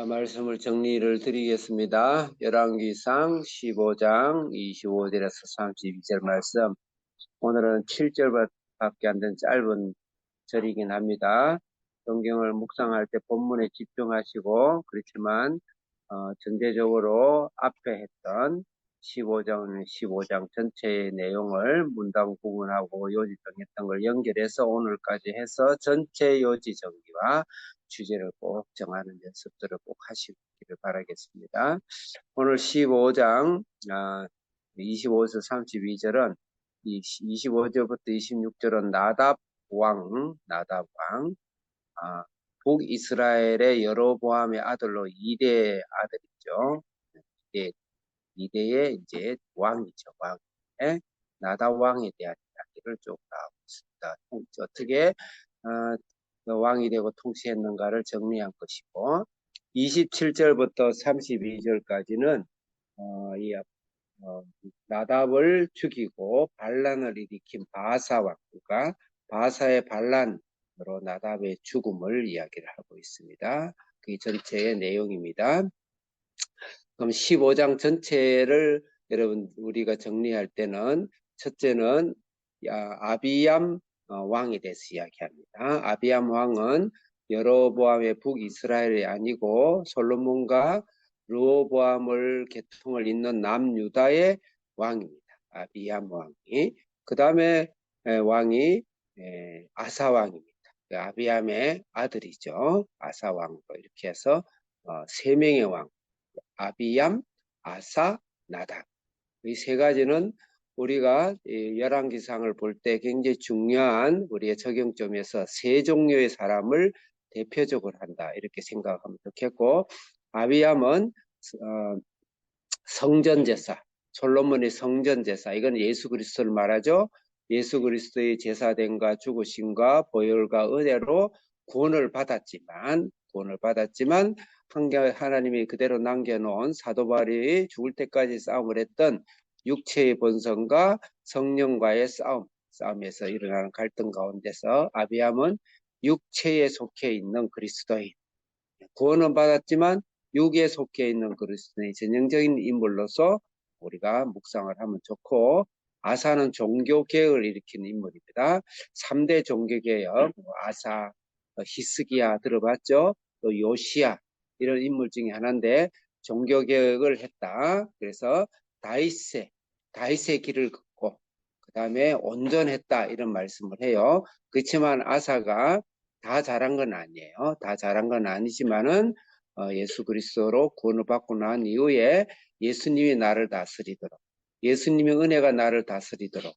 말씀을 정리를 드리겠습니다. 열왕기상 15장 25절에서 32절 말씀. 오늘은 7절밖에 안 된 짧은 절이긴 합니다. 성경을 묵상할 때 본문에 집중하시고, 그렇지만 전체적으로 앞에 했던 15장 전체의 내용을 문당 구분하고 요지 정했던 걸 연결해서 오늘까지 해서 전체 요지 정리와 주제를 꼭 정하는 연습들을 꼭 하시기를 바라겠습니다. 오늘 15장 25에서 32절은 25절부터 26절은 나답 왕, 북이스라엘의 여로보암의 아들로 2대 아들이죠. 2대의 이제 왕이죠. 왕. 나답 왕에 대한 이야기를 쭉 나오고 있습니다. 어떻게 왕이 되고 통치했는가를 정리한 것이고, 27절부터 32절까지는 나답을 죽이고 반란을 일으킨 바사 왕, 그러니까 바사의 반란으로 나답의 죽음을 이야기를 하고 있습니다. 그게 전체의 내용입니다. 그럼 15장 전체를 여러분 우리가 정리할 때는 첫째는 아비얌 왕에 대해서 이야기합니다. 아비얌 왕은 여로보암의 북이스라엘이 아니고 솔로몬과 르호보암을 계통을 잇는 남유다의 왕입니다. 아비얌 왕이. 그 다음에 왕이 아사 왕입니다. 아비암의 아들이죠. 아사 왕으로 이렇게 해서 3명의 왕. 아비얌, 아사, 나답. 이 세 가지는 우리가 열왕기상을 볼 때 굉장히 중요한 우리의 적용점에서 세 종류의 사람을 대표적으로 한다, 이렇게 생각하면 좋겠고, 아비얌은 성전제사, 솔로몬의 성전제사, 이건 예수 그리스도를 말하죠. 예수 그리스도의 제사됨과 죽으심과 보혈과 은혜로 구원을 받았지만 하나님이 그대로 남겨놓은 사도 바울이 죽을 때까지 싸움을 했던 육체의 본성과 성령과의 싸움에서 일어나는 갈등 가운데서 아비암은 육체에 속해 있는 그리스도인, 구원은 받았지만 육에 속해 있는 그리스도의 전형적인 인물로서 우리가 묵상을 하면 좋고, 아사는 종교개혁을 일으킨 인물입니다. 3대 종교개혁, 아사, 히스기야 들어봤죠? 또 요시야, 이런 인물 중에 하나인데 종교개혁을 했다. 그래서 다윗의 길을 걷고 그 다음에 온전했다, 이런 말씀을 해요. 그렇지만 아사가 다 잘한 건 아니에요. 다 잘한 건 아니지만은 예수 그리스도로 구원을 받고 난 이후에 예수님이 나를 다스리도록, 예수님의 은혜가 나를 다스리도록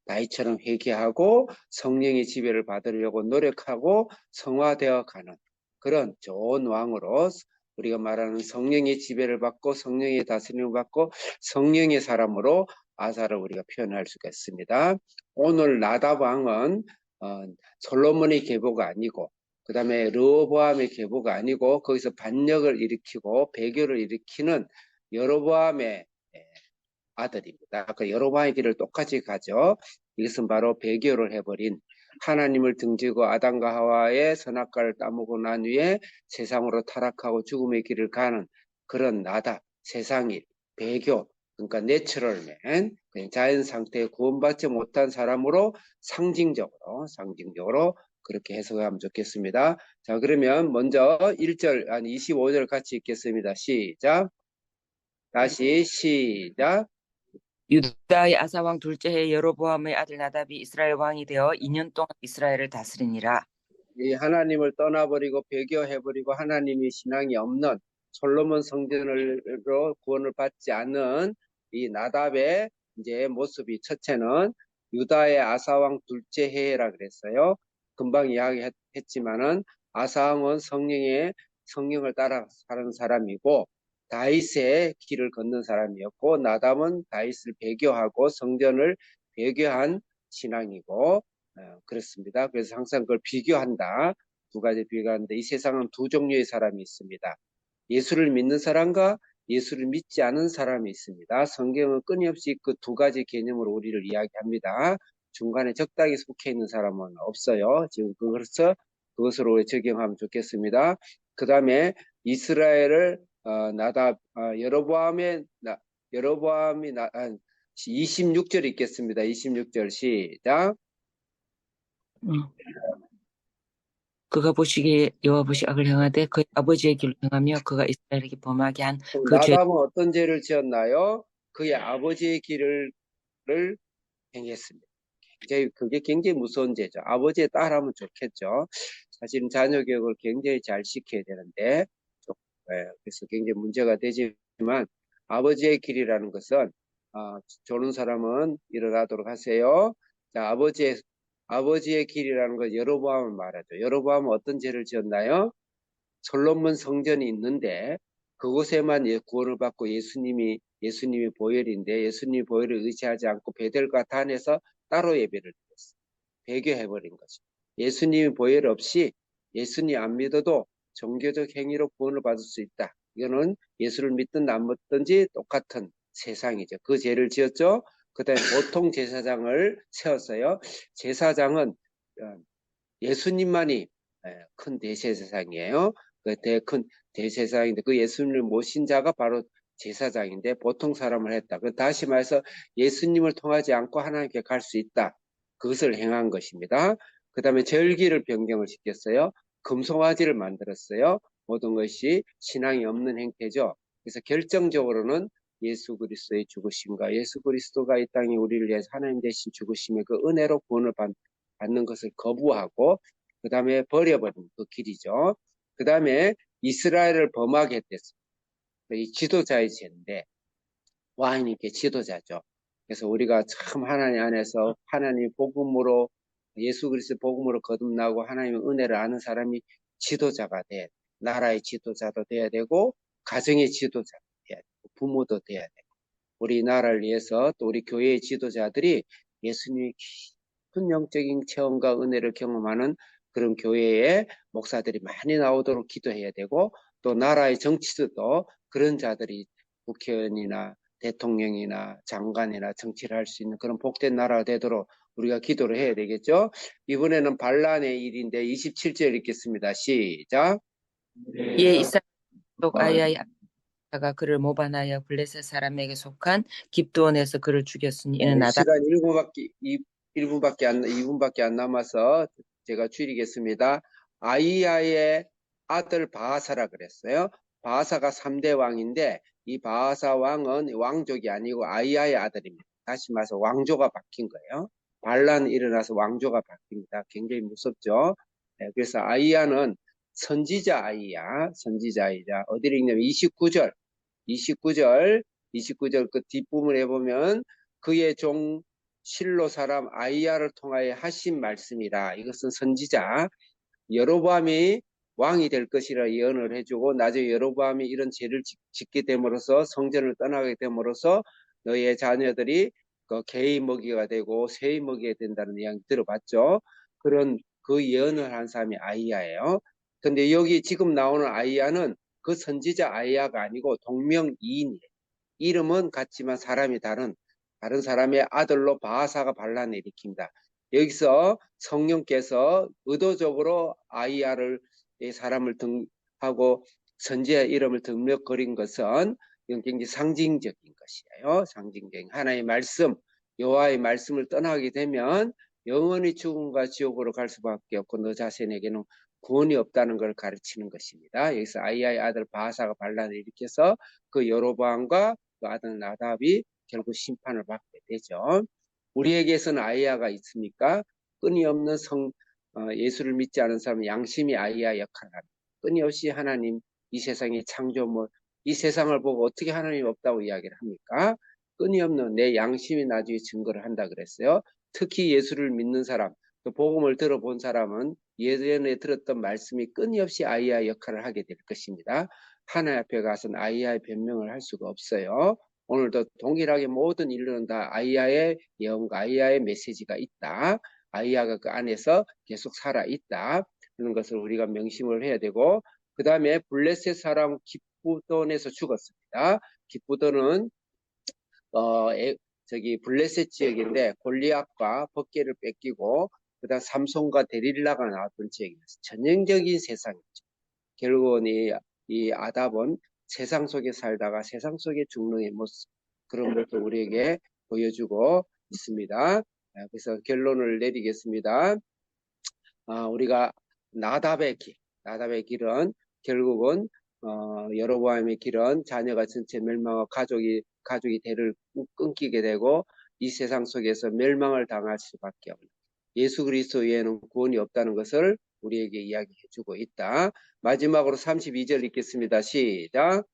다윗처럼 회개하고 성령의 지배를 받으려고 노력하고 성화되어 가는 그런 좋은 왕으로, 우리가 말하는 성령의 지배를 받고 성령의 다스림을 받고 성령의 사람으로 아사를 우리가 표현할 수가 있습니다. 오늘 나답 왕은 솔로몬의 계보가 아니고, 그 다음에 르호보암의 계보가 아니고, 거기서 반역을 일으키고 배교를 일으키는 여로보암의 아들입니다. 그 여로보암의 길을 똑같이 가죠. 이것은 바로 배교를 해버린, 하나님을 등지고 아담과 하와의 선악과를 따먹고 난 후에 세상으로 타락하고 죽음의 길을 가는 그런 나답, 세상일, 배교, 그러니까 내추럴맨, 그냥 자연 상태에 구원받지 못한 사람으로 상징적으로 그렇게 해석하면 좋겠습니다. 자, 그러면 먼저 1절, 25절 같이 읽겠습니다. 시작. 다시 시작. 유다의 아사 왕 둘째 해 여로보암의 아들 나답이 이스라엘 왕이 되어 2년 동안 이스라엘을 다스리니라. 이 하나님을 떠나버리고 배교해버리고 하나님이 신앙이 없는, 솔로몬 성전으로 구원을 받지 않는 이 나답의 이제 모습이, 첫째는 유다의 아사왕 둘째 해라 그랬어요. 금방 이야기했지만은 아사왕은 성령을 따라 사는 사람이고 다윗의 길을 걷는 사람이었고, 나답은 다윗을 배교하고 성전을 배교한 신앙이고, 그렇습니다. 그래서 항상 그걸 비교한다. 두 가지 비교하는데, 이 세상은 두 종류의 사람이 있습니다. 예수를 믿는 사람과 예수를 믿지 않은 사람이 있습니다. 성경은 끊임없이 그 두 가지 개념으로 우리를 이야기합니다. 중간에 적당히 속해 있는 사람은 없어요. 지금 그것을 적용하면 좋겠습니다. 그 다음에 이스라엘을 여로보암이 26절 읽겠습니다. 26절 시작. 음. 그가 보시기에 여호와 보시 악을 행하되 그의 아버지의 길로 행하며 그가 이스라엘에게 범하게 한 그 죄 나답은 어떤 죄를 지었나요? 그의 아버지의 길을 행했습니다. 그게 굉장히 무서운 죄죠. 아버지의 딸하면 좋겠죠. 사실은 자녀 교육을 굉장히 잘 시켜야 되는데, 그래서 굉장히 문제가 되지만, 아버지의 길이라는 것은, 좋은 사람은 일어나도록 하세요. 자, 아버지의 길이라는 것 여로보암을 말하죠. 여로보암은 어떤 죄를 지었나요? 솔로몬 성전이 있는데, 그곳에만 구원을 받고 예수님이 보혈인데, 예수님이 보혈을 의지하지 않고 베델과 단에서 따로 예배를 드렸어요. 배교해버린 거죠. 예수님이 보혈 없이 예수님 안 믿어도 종교적 행위로 구원을 받을 수 있다. 이거는 예수를 믿든 안 믿든지 똑같은 세상이죠. 그 죄를 지었죠. 그다음에 보통 제사장을 세웠어요. 제사장은 예수님만이 큰 대제사장이에요. 큰 대제사장인데 그 예수님을 모신 자가 바로 제사장인데 보통 사람을 했다. 다시 말해서 예수님을 통하지 않고 하나님께 갈 수 있다. 그것을 행한 것입니다. 그 다음에 절기를 변경을 시켰어요. 금송아지를 만들었어요. 모든 것이 신앙이 없는 행태죠. 그래서 결정적으로는 예수 그리스도의 죽으심과 예수 그리스도가 이 땅에 우리를 위해서 하나님 대신 죽으심의 그 은혜로 구원을 받는 것을 거부하고 그 다음에 버려버린 그 길이죠. 그 다음에 이스라엘을 범하게 됐습니다. 이 지도자의 죄인데 왕이니까 지도자죠. 그래서 우리가 참 하나님 안에서 하나님 복음으로 예수 그리스도 복음으로 거듭나고 하나님의 은혜를 아는 사람이 지도자가 돼야 돼. 나라의 지도자도 돼야 되고 가정의 지도자도 돼야 되고 부모도 돼야 되고 우리나라를 위해서 또 우리 교회의 지도자들이 예수님의 깊은 영적인 체험과 은혜를 경험하는 그런 교회에 목사들이 많이 나오도록 기도해야 되고 또 나라의 정치도 그런 자들이 국회의원이나 대통령이나 장관이나 정치를 할 수 있는 그런 복된 나라가 되도록 우리가 기도를 해야 되겠죠. 이번에는 반란의 일인데 27절 읽겠습니다. 시작. 예 이스라엘 족 아이아의 아가 그를 모반하여 블레셋 사람에게 속한 깁드온에서 그를 죽였으니 이는 나답 시간 2분밖에 안 남아서 제가 줄이겠습니다. 아이야의 아들 바하사라 그랬어요. 바하사가 3대 왕인데 이 바하사 왕은 왕족이 아니고 아이야의 아들입니다. 다시 말해서 왕조가 바뀐 거예요. 반란이 일어나서 왕조가 바뀝니다. 굉장히 무섭죠. 네, 그래서 아이야는 선지자 아이야, 어디를 읽냐면 29절 그 뒷부분에 보면 그의 종 실로 사람 아이야를 통하여 하신 말씀이라. 이것은 선지자 여로보암이 왕이 될 것이라 예언을 해주고 나중에 여로보암이 이런 죄를 짓게 됨으로써 성전을 떠나게 됨으로써 너의 자녀들이 그 개의 먹이가 되고 새의 먹이가 된다는 이야기 들어봤죠. 그런 그 예언을 한 사람이 아이야예요. 근데 여기 지금 나오는 아이야는 그 선지자 아이야가 아니고 동명이인이에요. 이름은 같지만 사람이 다른 사람의 아들로 바하사가 반란을 일으킵니다. 여기서 성령께서 의도적으로 아이야를 이 사람을 등하고 선지의 이름을 등록거린 것은 굉장히 상징적인 것이에요. 상징적인 하나의 말씀, 여호와의 말씀을 떠나게 되면 영원히 죽음과 지옥으로 갈 수밖에 없고 너 자신에게는 구원이 없다는 걸 가르치는 것입니다. 여기서 아이야의 아들 바하사가 반란을 일으켜서 그 여로보암과 그 아들 나답이 결국 심판을 받게 되죠. 우리에게서는 아이야가 있습니까? 끊임없는 예수를 믿지 않은 사람은 양심이 아이야 역할을 합니다. 끊임없이 하나님 이 세상의 창조물 이 세상을 보고 어떻게 하나님 없다고 이야기를 합니까? 끊임없는 내 양심이 나중에 증거를 한다 그랬어요. 특히 예수를 믿는 사람, 또 복음을 들어본 사람은 예전에 들었던 말씀이 끊임없이 아이야 역할을 하게 될 것입니다. 하나님 앞에 가서는 아이야의 변명을 할 수가 없어요. 오늘도 동일하게 모든 인류는 다 아이야의 예언과 아이야의 메시지가 있다. 아이야가 그 안에서 계속 살아있다. 그런 것을 우리가 명심을 해야 되고 그 다음에 블레셋 사람 깁부돈에서 죽었습니다. 깁부돈은 블레셋 지역인데 골리앗과 법궤를 뺏기고 그다음 삼손과 데릴라가 나왔던 지역이었어요. 전형적인 세상이죠. 결국은 이 아답은 세상 속에 살다가 세상 속에 죽는 의 모습, 그런 것도 우리에게 보여주고 있습니다. 그래서 결론을 내리겠습니다. 우리가 나답의 길은 결국은 여로보암의 길은 자녀가 전체 멸망하고 가족이 대를 끊기게 되고 이 세상 속에서 멸망을 당할 수밖에 없는, 예수 그리스도 외에는 구원이 없다는 것을 우리에게 이야기해주고 있다. 마지막으로 32절 읽겠습니다. 시작.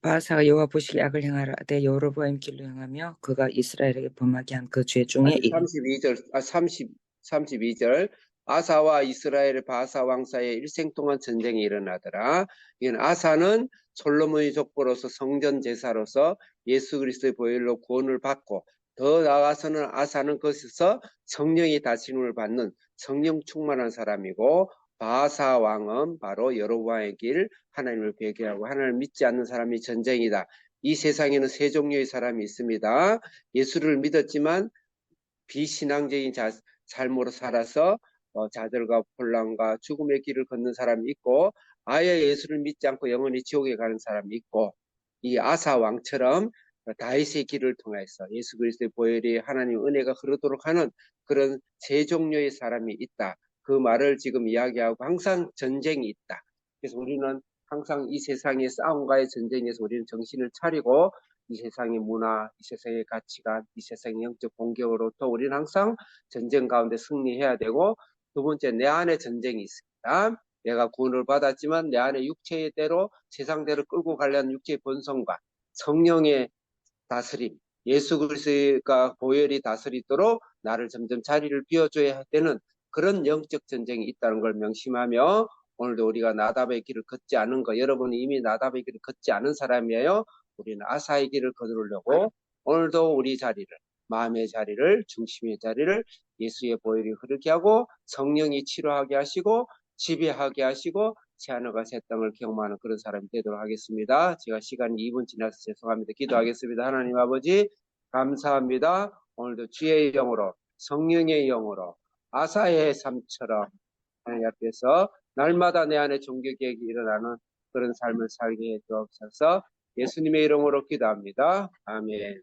바하사가 여호와 보시기에 악을 행하되 여로보암 길로 행하며 그가 이스라엘에게 범하게 한 그 죄 중에 32절. 아사와 이스라엘의 바사 왕 사이에 일생 동안 전쟁이 일어나더라. 이건 아사는 솔로몬의 족보로서 성전 제사로서 예수 그리스도의 보혈로 구원을 받고, 더 나아가서는 아사는 거기서 성령의 다스림을 받는 성령 충만한 사람이고, 바사 왕은 바로 여로보암의 길, 하나님을 배교하고 하나님을 믿지 않는 사람이 전쟁이다. 이 세상에는 세 종류의 사람이 있습니다. 예수를 믿었지만 비신앙적인 삶으로 살아서 좌절과 혼란과 죽음의 길을 걷는 사람이 있고, 아예 예수를 믿지 않고 영원히 지옥에 가는 사람이 있고, 이 아사 왕처럼 다윗의 길을 통해서 예수 그리스도의 보혈이 하나님 은혜가 흐르도록 하는 그런 세 종류의 사람이 있다. 그 말을 지금 이야기하고, 항상 전쟁이 있다. 그래서 우리는 항상 이 세상의 싸움과의 전쟁에서 우리는 정신을 차리고, 이 세상의 문화, 이 세상의 가치관, 이 세상의 영적 공격으로부터 우리는 항상 전쟁 가운데 승리해야 되고, 두 번째, 내 안에 전쟁이 있습니다. 내가 구원을 받았지만 내 안에 육체의 대로 세상대로 끌고 가려는 육체의 본성과 성령의 다스림, 예수 그리스도가 보혈이 다스리도록 나를 점점 자리를 비워줘야 되는 그런 영적 전쟁이 있다는 걸 명심하며, 오늘도 우리가 나답의 길을 걷지 않은 거, 여러분이 이미 나답의 길을 걷지 않은 사람이에요. 우리는 아사의 길을 걸으려고 오늘도 우리 자리를, 마음의 자리를, 중심의 자리를 예수의 보혈이 흐르게 하고 성령이 치료하게 하시고 지배하게 하시고 새하늘과 새 땅을 경험하는 그런 사람이 되도록 하겠습니다. 제가 시간이 2분 지나서 죄송합니다. 기도하겠습니다. 하나님 아버지, 감사합니다. 오늘도 주의 영으로, 성령의 영으로 아사의 삶처럼 하나님 앞에서 날마다 내 안에 종교개혁이 일어나는 그런 삶을 살게 해 주옵소서. 예수님의 이름으로 기도합니다. 아멘.